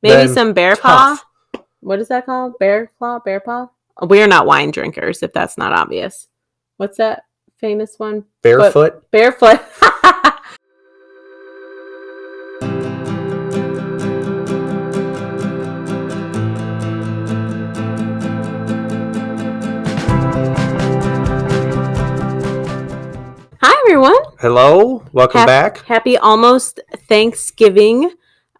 Maybe some bear paw. What is that called? Bear claw? Bear paw? We are not wine drinkers, if that's not obvious. What's that famous one? Barefoot. Barefoot. Hi, everyone. Hello. Welcome back. Happy almost Thanksgiving.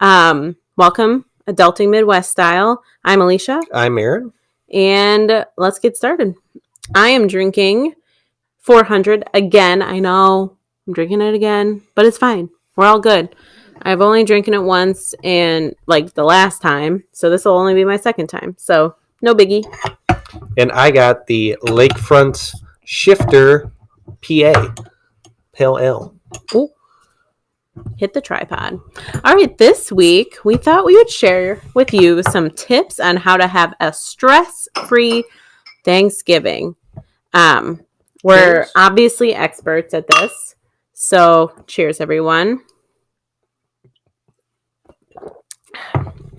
Welcome, Adulting Midwest Style. I'm Alicia. I'm Aaron. And let's get started. I am drinking 400 again. I know I'm drinking it again, but it's fine. We're all good. I've only drinking it once and like the last time, so this will only be my second time. So no biggie. And I got the Lakefront Shifter PA Pale Ale. Ooh. Hit the tripod. All right, this week we thought we would share with you some tips on how to have a stress-free Thanksgiving. We're obviously experts at this, so cheers, everyone.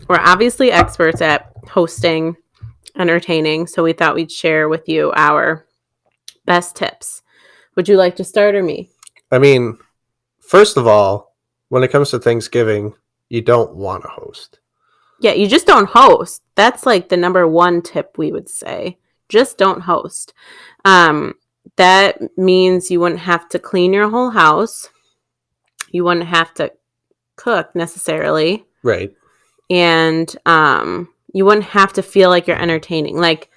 We're obviously experts at hosting, entertaining, so we thought we'd share with you our best tips. Would you like to start or me? I mean, first of all, when it comes to Thanksgiving, you don't want to host. Yeah, you just don't host. That's like the number one tip we would say. Just don't host. That means you wouldn't have to clean your whole house. You wouldn't have to cook necessarily. Right. And you wouldn't have to feel like you're entertaining. Like,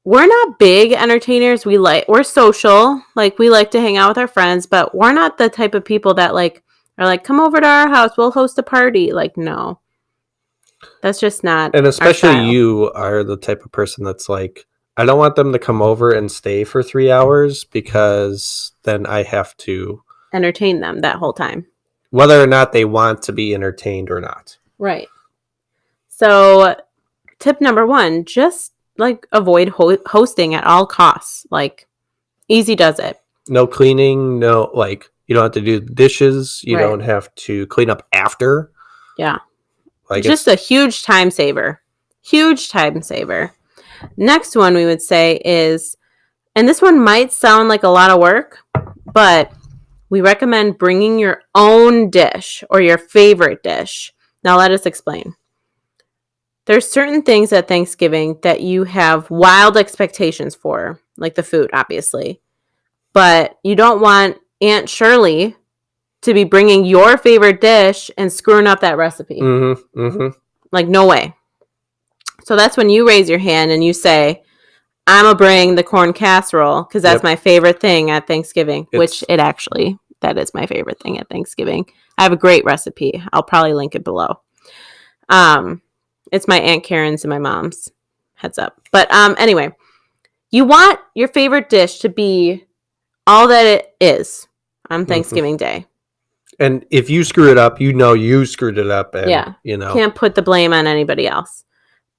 we're not big entertainers. We're social. Like, we like to hang out with our friends, but we're not the type of people that like are like, come over to our house, we'll host a party. Like, no. That's just not. And especially you are the type of person that's like, I don't want them to come over and stay for 3 hours because then I have to entertain them that whole time. Whether or not they want to be entertained or not. Right. So tip number one, just like avoid hosting at all costs. Like, easy does it. No cleaning, no, like, you don't have to do the dishes. You don't have to clean up after. Yeah. Like, just a huge time saver. Huge time saver. Next one we would say is, and this one might sound like a lot of work, but we recommend bringing your own dish or your favorite dish. Now let us explain. There's certain things at Thanksgiving that you have wild expectations for, like the food, obviously. But you don't want Aunt Shirley to be bringing your favorite dish and screwing up that recipe. Mm-hmm, mm-hmm. Like, no way. So that's when you raise your hand and you say, I'm going to bring the corn casserole because that's my favorite thing at Thanksgiving, that is my favorite thing at Thanksgiving. I have a great recipe. I'll probably link it below. It's my Aunt Karen's and my mom's. Heads up. But anyway, you want your favorite dish to be all that it is on Thanksgiving Day. And if you screw it up, you screwed it up. And, can't put the blame on anybody else.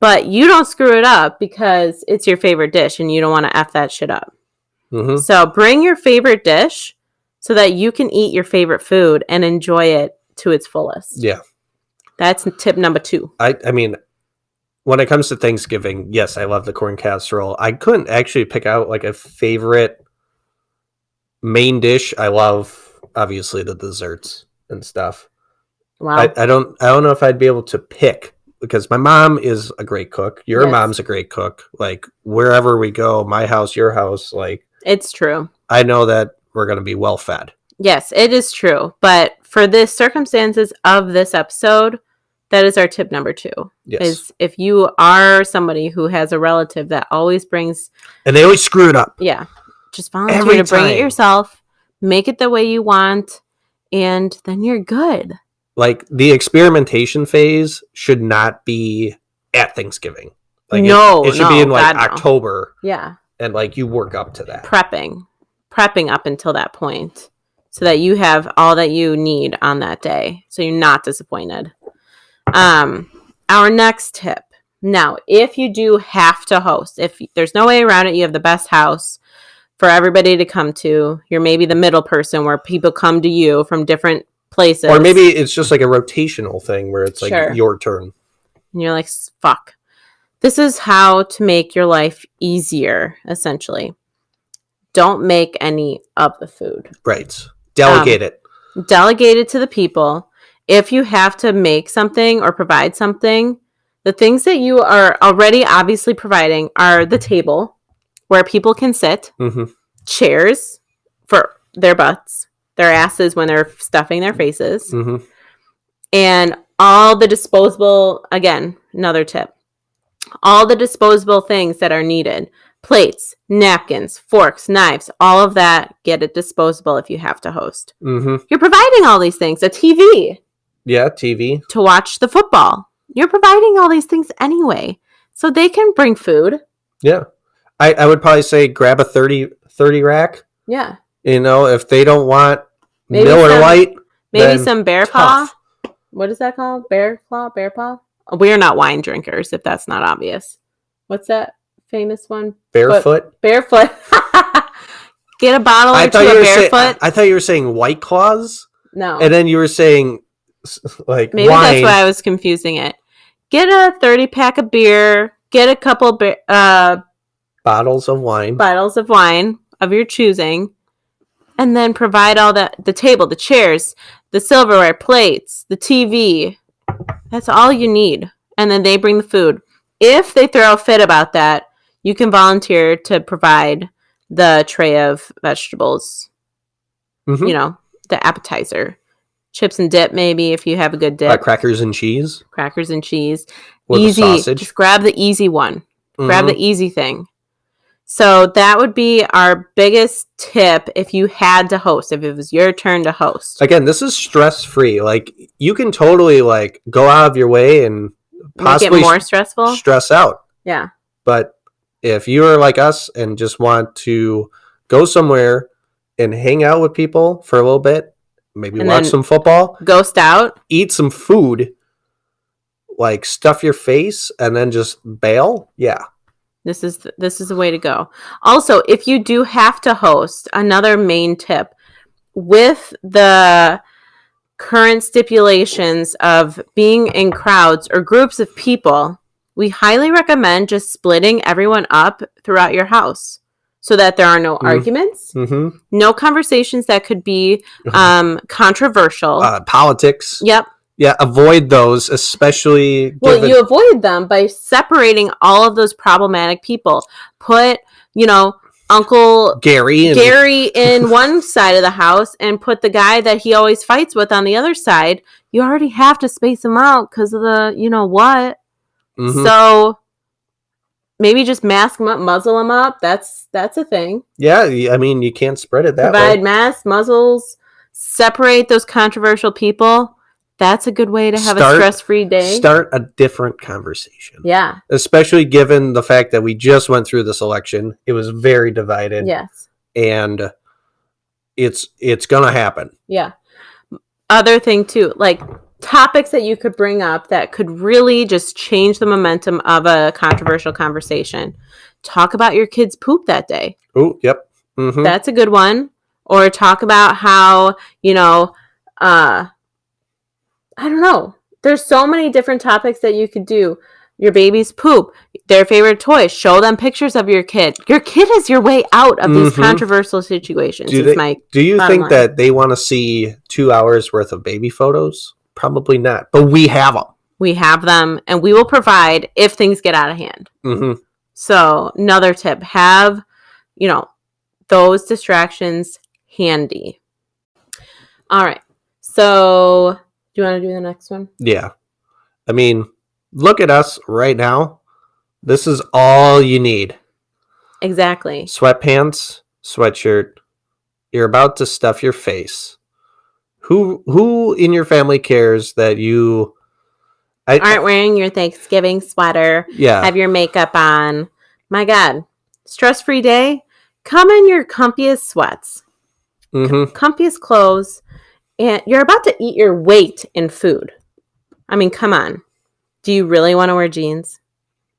But you don't screw it up because it's your favorite dish and you don't want to F that shit up. Mm-hmm. So bring your favorite dish so that you can eat your favorite food and enjoy it to its fullest. Yeah. That's tip number 2. I mean, when it comes to Thanksgiving, yes, I love the corn casserole. I couldn't actually pick out like a favorite main dish. I love, obviously, the desserts and stuff. Wow. I don't know if I'd be able to pick. Because my mom is a great cook. Your mom's a great cook. Like, wherever we go, my house, your house, like... It's true. I know that we're going to be well fed. Yes, it is true. But for the circumstances of this episode, that is our tip number 2. Yes. Is if you are somebody who has a relative that always brings... And they always screw it up. Yeah. Just volunteer to bring it yourself. Make it the way you want. And then you're good. Like, the experimentation phase should not be at Thanksgiving. Like, it should be in, like, October. Yeah. And, like, you work up to that. Prepping up until that point so that you have all that you need on that day. So you're not disappointed. Our next tip. Now, if you do have to host, if there's no way around it, you have the best house for everybody to come to. You're maybe the middle person where people come to you from different places. Or maybe it's just like a rotational thing where it's like Sure. your turn. And you're like, fuck. This is how to make your life easier, essentially. Don't make any of the food. Right. Delegate it. Delegate it to the people. If you have to make something or provide something, the things that you are already obviously providing are the table where people can sit, Mm-hmm. chairs for their butts, their asses when they're stuffing their faces, Mm-hmm. and all the disposable, again, another tip, all the disposable things that are needed. Plates, napkins, forks, knives, all of that, get it disposable if you have to host. Mm-hmm. You're providing all these things. A TV Yeah, TV. to watch the football. You're providing all these things anyway. So they can bring food. Yeah. I would probably say grab a 30 rack. Yeah. You know, if they don't want Maybe Miller some- Lite, Maybe then some bear tough. paw. What is that called? Bear claw? Bear paw? We are not wine drinkers, if that's not obvious. What's that famous one? Barefoot. Barefoot. Get a bottle or two you of were Barefoot. I thought you were saying White Claws, No. and then you were saying like Maybe wine. that's why I was confusing it. Get a 30-pack of beer. Get a couple Bottles of wine. bottles of wine of your choosing. And then provide all that, the table, the chairs, the silverware, plates, the TV. That's all you need. And then they bring the food. If they throw a fit about that, you can volunteer to provide the tray of vegetables. Mhm. You know, the appetizer. Chips and dip, maybe, if you have a good dip. Crackers and cheese Crackers and cheese. with Easy. a sausage. Just grab the easy one. Grab Mhm. the easy thing. So that would be our biggest tip if you had to host, if it was your turn to host. Again, this is stress free. Like you can totally like go out of your way and possibly Make it more stressful. stress out. Yeah. But if you are like us and just want to go somewhere and hang out with people for a little bit, maybe And watch then- some football, Ghost out. eat some food, like stuff your face and then just bail. Yeah. This is the way to go. Also, if you do have to host, another main tip with the current stipulations of being in crowds or groups of people, we highly recommend just splitting everyone up throughout your house so that there are no arguments, Mm-hmm. no conversations that could be controversial. Politics. Yep. Yeah. Avoid those, especially. Well, given- you avoid them by separating all of those problematic people. Put, Uncle Gary. Gary in one side of the house and put the guy that he always fights with on the other side. You already have to space them out because of the, what. Mhm. So maybe just mask them up, muzzle them up. That's a thing. Yeah. I mean, you can't spread it that Provide way. masks, muzzles, separate those controversial people. That's a good way to have a Start- stress-free day. Start a different conversation. Yeah. Especially given the fact that we just went through this election. It was very divided. Yes. And it's gonna happen. Yeah. Other thing too, like topics that you could bring up that could really just change the momentum of a controversial conversation. Talk about your kid's poop that day. Oh, yep. Mm-hmm. That's a good one. Or talk about how, I don't know. There's so many different topics that you could do. Your baby's poop, their favorite toy. Show them pictures of your kid. Your kid is your way out of these Mhm. controversial situations. Do you bottom think line. that they want to see 2 hours worth of baby photos? Probably not. But we have them. We have them, and we will provide if things get out of hand. Mm-hmm. So another tip, have, those distractions handy. All right. So do you want to do the next one? Yeah. I mean, look at us right now. This is all you need. Exactly. Sweatpants, sweatshirt. You're about to stuff your face. Who in your family cares that you Aren't wearing your Thanksgiving sweater, Yeah. have your makeup on. My God. Stress-free day. Come in your comfiest sweats, Mm-hmm. comfiest clothes, and you're about to eat your weight in food. I mean, come on. Do you really want to wear jeans?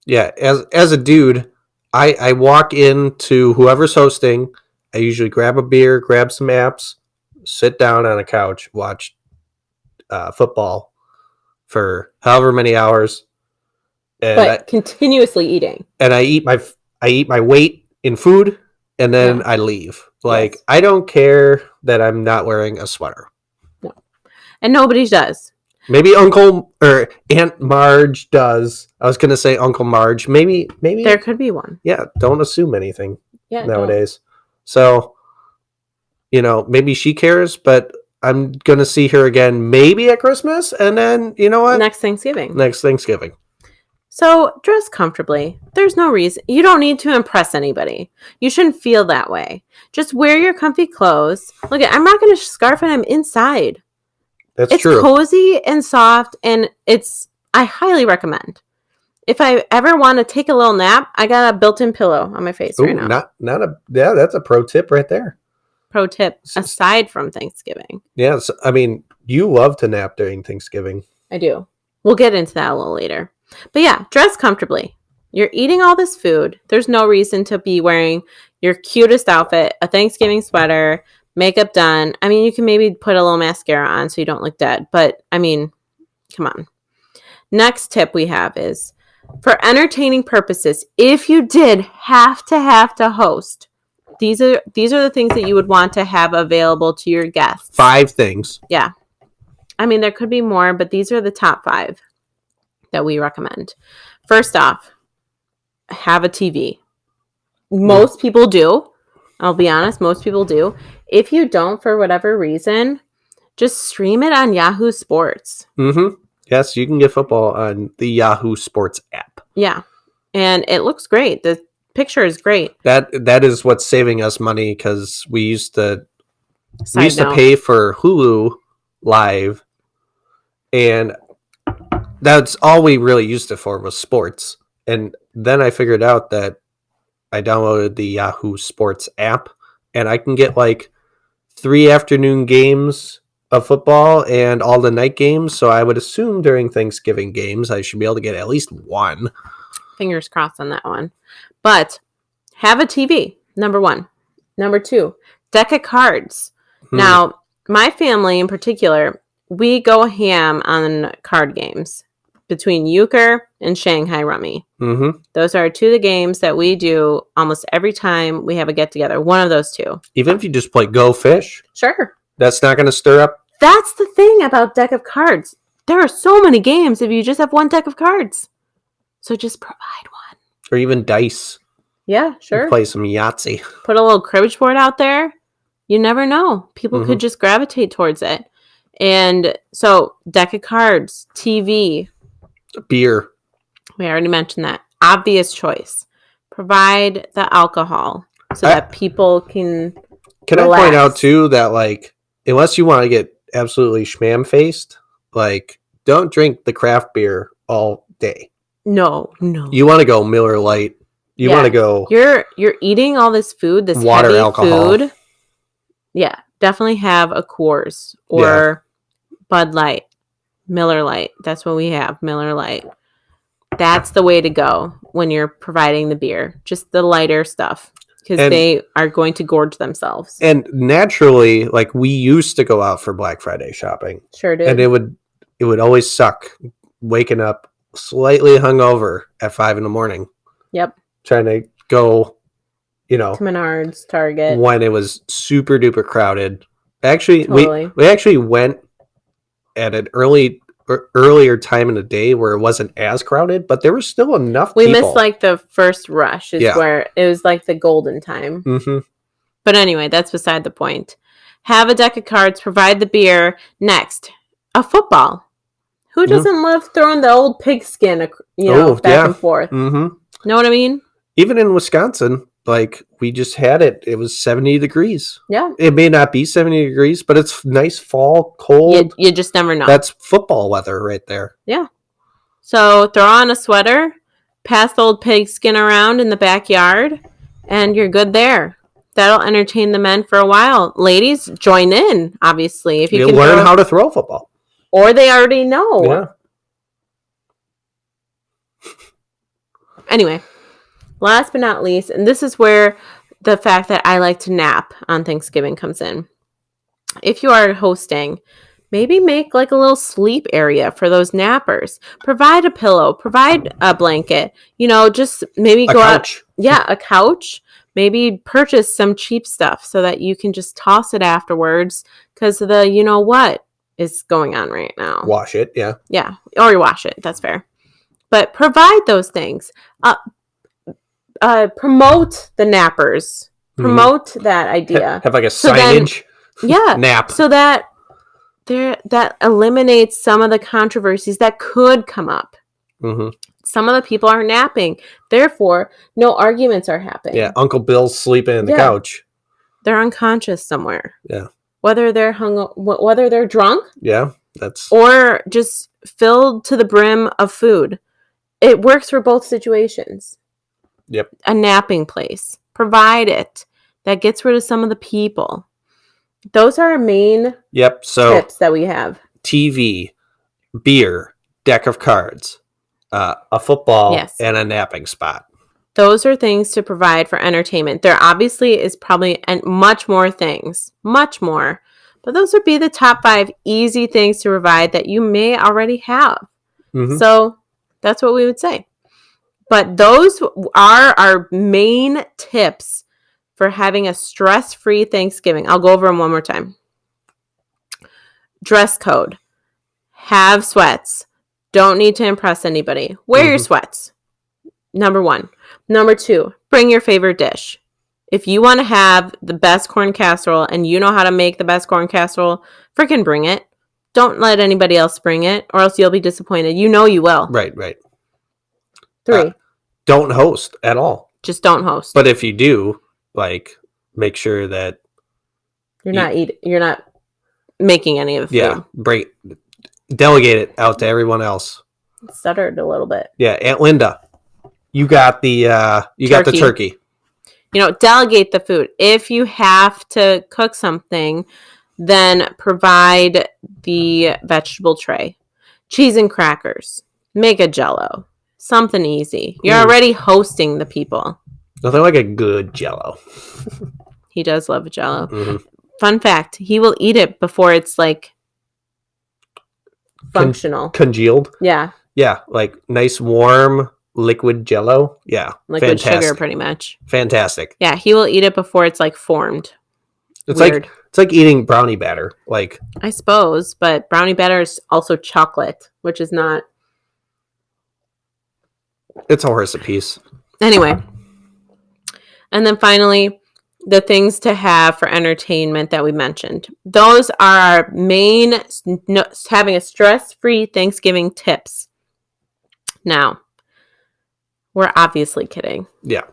Yeah. As a dude, I walk into whoever's hosting. I usually grab a beer, grab some apps, sit down on a couch, watch football for however many hours, and But continuously eating. I eat my weight in food, and then I leave. Like, Yes. I don't care that I'm not wearing a sweater. No. And nobody does. Maybe Uncle or Aunt Marge does. I was gonna say Uncle Marge. Maybe There could be one. yeah. Don't assume anything Yeah. nowadays. So, maybe she cares, but I'm gonna see her again maybe at Christmas, and then you know what? Next Thanksgiving. Next Thanksgiving. So dress comfortably. There's no reason. You don't need to impress anybody. You shouldn't feel that way. Just wear your comfy clothes. Look, I'm not going to scarf it. I'm inside. That's It's true. cozy and soft, and I highly recommend. If I ever want to take a little nap, I got a built-in pillow on my face right now. That's a pro tip right there. Pro tip, aside from Thanksgiving. Yeah, so, I mean, you love to nap during Thanksgiving. I do. We'll get into that a little later. But yeah, dress comfortably. You're eating all this food. There's no reason to be wearing your cutest outfit, a Thanksgiving sweater, makeup done. I mean, you can maybe put a little mascara on so you don't look dead. But, I mean, come on. Next tip we have is, for entertaining purposes, if you did have to host, these are the things that you would want to have available to your guests. 5 things. Yeah. I mean, there could be more, but these are the top 5 that we recommend. First off, have a TV. Most people do. I'll be honest, most people do. If you don't, for whatever reason, just stream it on Yahoo Sports. Mm-hmm. Yes, you can get football on the Yahoo Sports app. Yeah. And it looks great. The picture is great. That is what's saving us money, because we used to Side note. pay for Hulu Live, and that's all we really used it for was sports. And then I figured out that I downloaded the Yahoo Sports app, and I can get like 3 afternoon games of football and all the night games. So I would assume during Thanksgiving games, I should be able to get at least one. Fingers crossed on that one. But have a TV, number 1. Number 2, deck of cards. Now, my family in particular, we go ham on card games between euchre and Shanghai Rummy. Mm-hmm. Those are 2 of the games that we do almost every time we have a get-together. One of those 2. Even if you just play Go Fish, Sure. that's not going to stir up. That's the thing about deck of cards. There are so many games if you just have one deck of cards. So just provide one. Or even dice. Yeah, sure. Play some Yahtzee. Put a little cribbage board out there. You never know. People could just gravitate towards it. And so, deck of cards, TV. Beer. We already mentioned that. Obvious choice. Provide the alcohol so that people can relax. I point out, too, that, like, unless you want to get absolutely schmam-faced, like, don't drink the craft beer all day. No. You want to go Miller Lite. You want to go... You're eating all this food, this water, heavy alcohol. food. Yeah, definitely have a Coors or Bud Light, Miller Lite. That's what we have, Miller Lite. That's the way to go when you're providing the beer. Just the lighter stuff, because they are going to gorge themselves. And naturally, like, we used to go out for Black Friday shopping. Sure did. And it would always suck waking up slightly hungover at 5 a.m. Yep. Trying to go, to Menards, Target. when it was super duper crowded. Actually, Totally. we actually went at an earlier time in the day where it wasn't as crowded, but there was still enough We people. missed like the first rush is where it was like the golden time. Mm-hmm. But anyway, that's beside the point. Have a deck of cards, provide the beer. Next, a football. Who doesn't love throwing the old pigskin, back and forth? Mm-hmm. Know what I mean? Even in Wisconsin, like, we just had it. It was 70 degrees. Yeah. It may not be 70 degrees, but it's nice fall, cold. You just never know. That's football weather right there. Yeah. So throw on a sweater, pass the old pigskin around in the backyard, and you're good there. That'll entertain the men for a while. Ladies, join in, obviously. If you can learn how to throw football. Or they already know. Yeah. Anyway, last but not least, and this is where the fact that I like to nap on Thanksgiving comes in. If you are hosting, Maybe make like a little sleep area for those nappers. Provide a pillow, provide a blanket, just maybe A go out. couch. Yeah, a couch. Maybe purchase some cheap stuff so that you can just toss it afterwards because of the what is going on right now. Wash it, yeah. Yeah, or you wash it. That's fair. But provide those things. Promote the nappers. Promote that idea. Have like a So then- signage Yeah. nap. So that that eliminates some of the controversies that could come up. Mm-hmm. Some of the people are napping. Therefore, no arguments are happening. Yeah, Uncle Bill's sleeping in the Yeah. couch. They're unconscious somewhere. Yeah. Whether they're drunk Yeah, that's or just filled to the brim of food. It works for both situations. Yep. A napping place. Provide it. That gets rid of some of the people. Those are our main Yep. So tips that we have. TV, beer, deck of cards, a football, Yes. and a napping spot. Those are things to provide for entertainment. There obviously is probably much more things. Much more. But those would be the top 5 easy things to provide that you may already have. Mhm. So that's what we would say. But those are our main tips for having a stress-free Thanksgiving. I'll go over them one more time. Dress code. Have sweats. Don't need to impress anybody. Wear your sweats. Number 1. Number 2, bring your favorite dish. If you want to have the best corn casserole and you know how to make the best corn casserole, freaking bring it. Don't let anybody else bring it or else you'll be disappointed. You know you will. Right. 3, Don't host at all. just don't host. But if you do, like, make sure that You're not making any of the food. delegate it out to everyone else. Stuttered a little bit. Yeah, Aunt Linda, you got the turkey. Delegate the food. If you have to cook something, then provide the vegetable tray. Cheese and crackers. Make a Jell-O. Something easy. You're already hosting the people. Nothing like a good Jell-O. He does love a Jell-O. Mm-hmm. Fun fact, he will eat it before it's like functional. Congealed. Yeah. Yeah, like nice warm liquid Jell-O. Yeah, Liquid fantastic. sugar pretty much. Fantastic. Yeah, he will eat it before it's like formed. It's Weird. like eating brownie batter. Like, I suppose, but brownie batter is also chocolate, which is not. it's a horse apiece. Anyway. And then finally, the things to have for entertainment that we mentioned. Those are our main having a stress-free Thanksgiving tips. Now, we're obviously kidding. Yeah.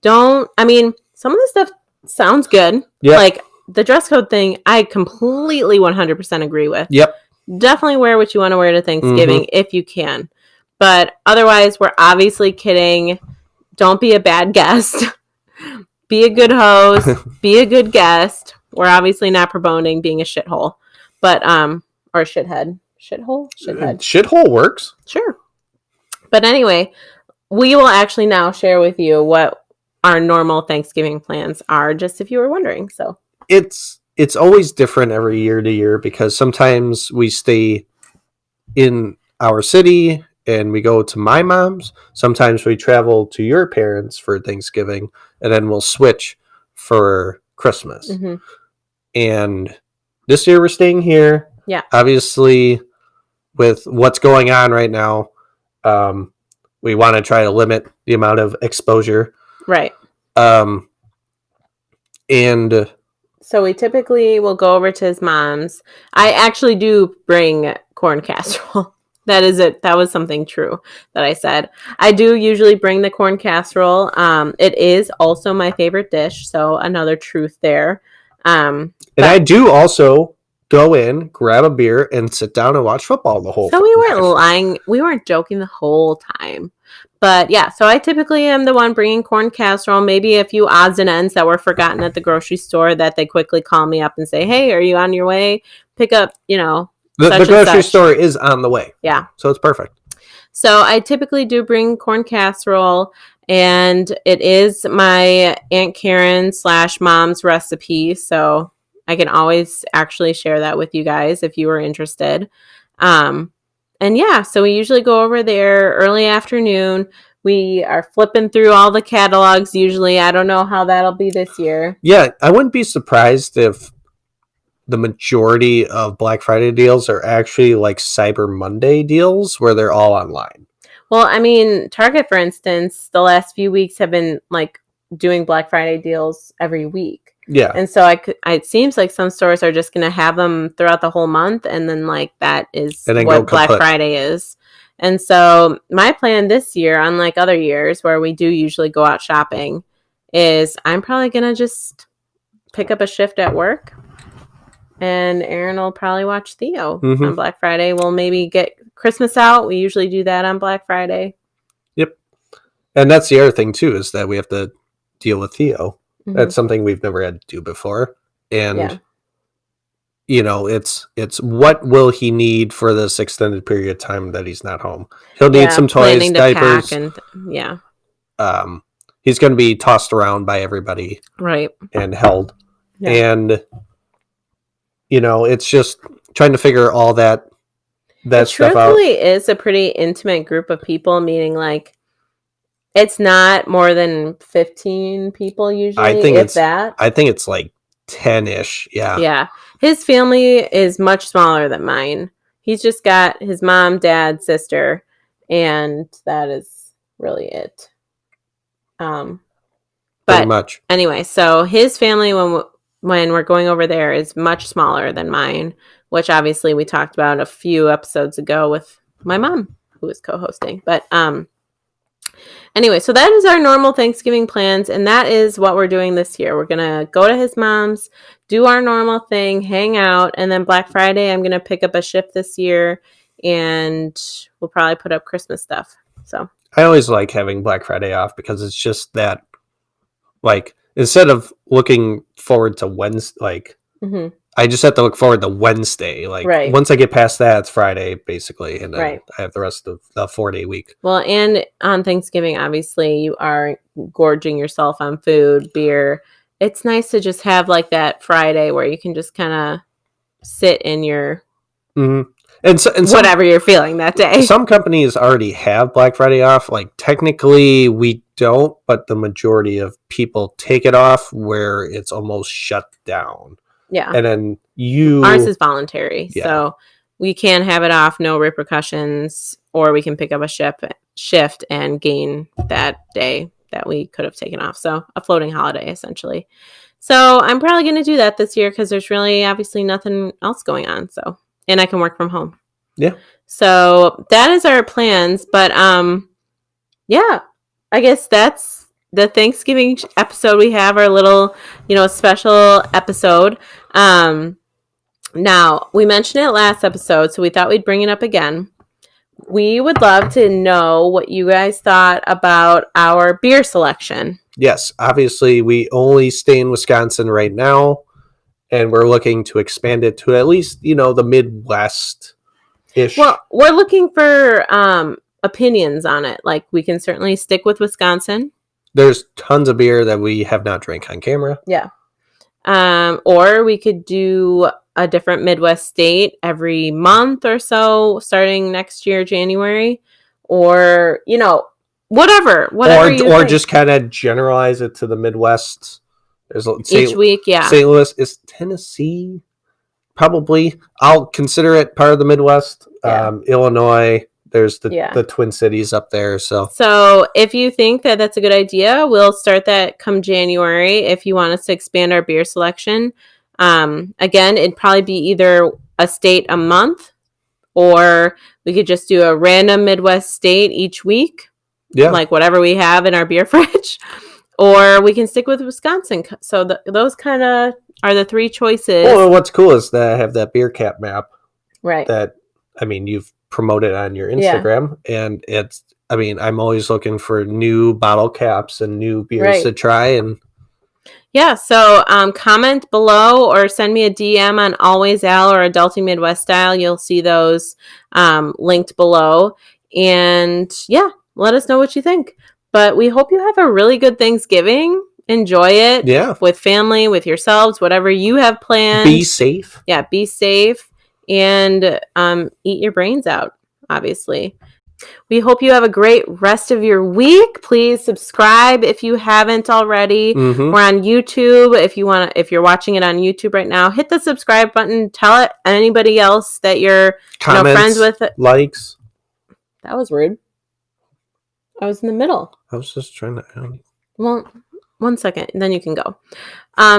Some of the stuff sounds good. Yeah. Like the dress code thing, I completely 100% agree with. Yep. Definitely wear what you want to wear to Thanksgiving if you can. But otherwise, we're obviously kidding. Don't be a bad guest. Be a good host. Be a good guest. We're obviously not promoting being a shithole. But, or a shithead. Shithole? Shithead. Shithole works. Sure. But anyway, we will actually now share with you what our normal Thanksgiving plans are, just if you were wondering. So It's always different every year to year because sometimes we stay in our city and we go to my mom's. Sometimes we travel to your parents for Thanksgiving, and then we'll switch for Christmas. mm-hmm. And this year we're staying here. Yeah. Obviously, with what's going on right now, we want to try to limit the amount of exposure. Right. And So we typically will go over to his mom's. I actually do bring corn casserole. That is it. That was something true that I said. I do usually bring the corn casserole. It is also my favorite dish. So another truth there. and I do also go in, grab a beer, and sit down and watch football the whole So we weren't time. lying. We weren't joking the whole time. But yeah, so I typically am the one bringing corn casserole, maybe a few odds and ends that were forgotten at the grocery store that they quickly call me up and say, hey, are you on your way? Pick up, The such and grocery such. store is on the way. Yeah. So it's perfect. So I typically do bring corn casserole, and it is my Aunt Karen / mom's recipe. So I can always actually share that with you guys if you were interested. And yeah, so we usually go over there early afternoon. We are flipping through all the catalogs usually. I don't know how that'll be this year. Yeah, I wouldn't be surprised if the majority of Black Friday deals are actually like Cyber Monday deals where they're all online. Well, I mean, Target, for instance, the last few weeks have been like doing Black Friday deals every week. Yeah. And so it seems like some stores are just going to have them throughout the whole month. And then like that is what Black Friday is. And so my plan this year, unlike other years where we do usually go out shopping, is I'm probably going to just pick up a shift at work. And Aaron will probably watch Theo on Black Friday. We'll maybe get Christmas out. We usually do that on Black Friday. Yep. And that's the other thing, too, is that we have to deal with Theo. Mm-hmm. That's something we've never had to do before. And, you know, it's what will he need for this extended period of time that he's not home? He'll need some toys, diapers. He's going to be tossed around by everybody. Right. And held. Yeah. And, you know, it's just trying to figure all that stuff out. It truthfully is a pretty intimate group of people, meaning like it's not more than 15 people usually. I think it's like 10-ish. Yeah. Yeah. His family is much smaller than mine. He's just got his mom, dad, sister, and that is really it. But pretty much. Anyway, so his family when we're going over there is much smaller than mine, which obviously we talked about a few episodes ago with my mom who is co-hosting. But anyway, so that is our normal Thanksgiving plans, and that is what we're doing this year. We're going to go to his mom's, do our normal thing, hang out, and then Black Friday I'm going to pick up a shift this year, and we'll probably put up Christmas stuff. So I always like having Black Friday off because it's just that, like, instead of looking forward to Wednesday, like, I just have to look forward to Wednesday. Like, once I get past that, it's Friday, basically, and then I have the rest of the 4-day week. Well, and on Thanksgiving, obviously, you are gorging yourself on food, beer. It's nice to just have, like, that Friday where you can just kind of sit in your... And whatever you're feeling that day. Some companies already have Black Friday off. Like, technically, we don't, but the majority of people take it off where it's almost shut down. Yeah. And then ours is voluntary. Yeah. So we can have it off, no repercussions, or we can pick up a shift and gain that day that we could have taken off. So a floating holiday, essentially. So I'm probably going to do that this year because there's really obviously nothing else going on. So. And I can work from home. Yeah. So that is our plans. But yeah, I guess that's the Thanksgiving episode. We have our little, special episode. Now, we mentioned it last episode, so we thought we'd bring it up again. We would love to know what you guys thought about our beer selection. Yes. Obviously, we only stay in Wisconsin right now. And we're looking to expand it to at least, the Midwest-ish. Well, we're looking for opinions on it. Like, we can certainly stick with Wisconsin. There's tons of beer that we have not drank on camera. Yeah. Or we could do a different Midwest state every month or so, starting next year, January. Or, whatever or think. Just kind of generalize it to the Midwest. Each week, yeah. St. Louis is Tennessee, probably. I'll consider it part of the Midwest. Yeah. Illinois, there's the Twin Cities up there. So if you think that that's a good idea, we'll start that come January. If you want us to expand our beer selection, again, it'd probably be either a state a month, or we could just do a random Midwest state each week. Yeah, like whatever we have in our beer fridge. Or we can stick with Wisconsin. So those kind of are the three choices. Well, what's cool is that I have that beer cap map. Right. That, you've promoted on your Instagram. Yeah. And I'm always looking for new bottle caps and new beers to try. And yeah, so comment below or send me a DM on Always Al or Adulting Midwest Style. You'll see those linked below. And yeah, let us know what you think. But we hope you have a really good Thanksgiving enjoy it. Yeah. With family, with yourselves, whatever you have planned. Be safe. Yeah, be safe and eat your brains out, obviously. We hope you have a great rest of your week. Please subscribe if you haven't already. Mhm. We're on YouTube. If you're watching it on YouTube right now, hit the subscribe button. Tell anybody else that you're Comments, friends with. likes. That was rude. I was in the middle. I was just trying to. Well, 1 second, then you can go.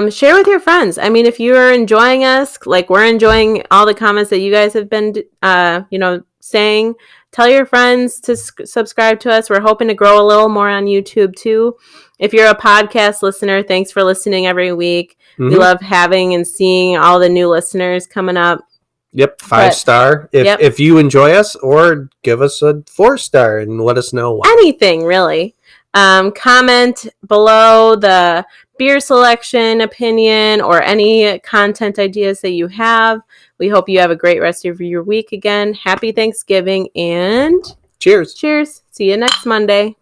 Share with your friends. I mean, if you're enjoying us, like we're enjoying all the comments that you guys have been, saying, tell your friends to subscribe to us. We're hoping to grow a little more on YouTube too. If you're a podcast listener, thanks for listening every week. Mhm. We love having and seeing all the new listeners coming up. Yep, 5-star. If you enjoy us, or give us a 4-star and let us know why. Anything, really. Comment below the beer selection opinion or any content ideas that you have. We hope you have a great rest of your week again. Happy Thanksgiving and Cheers. cheers. See you next Monday.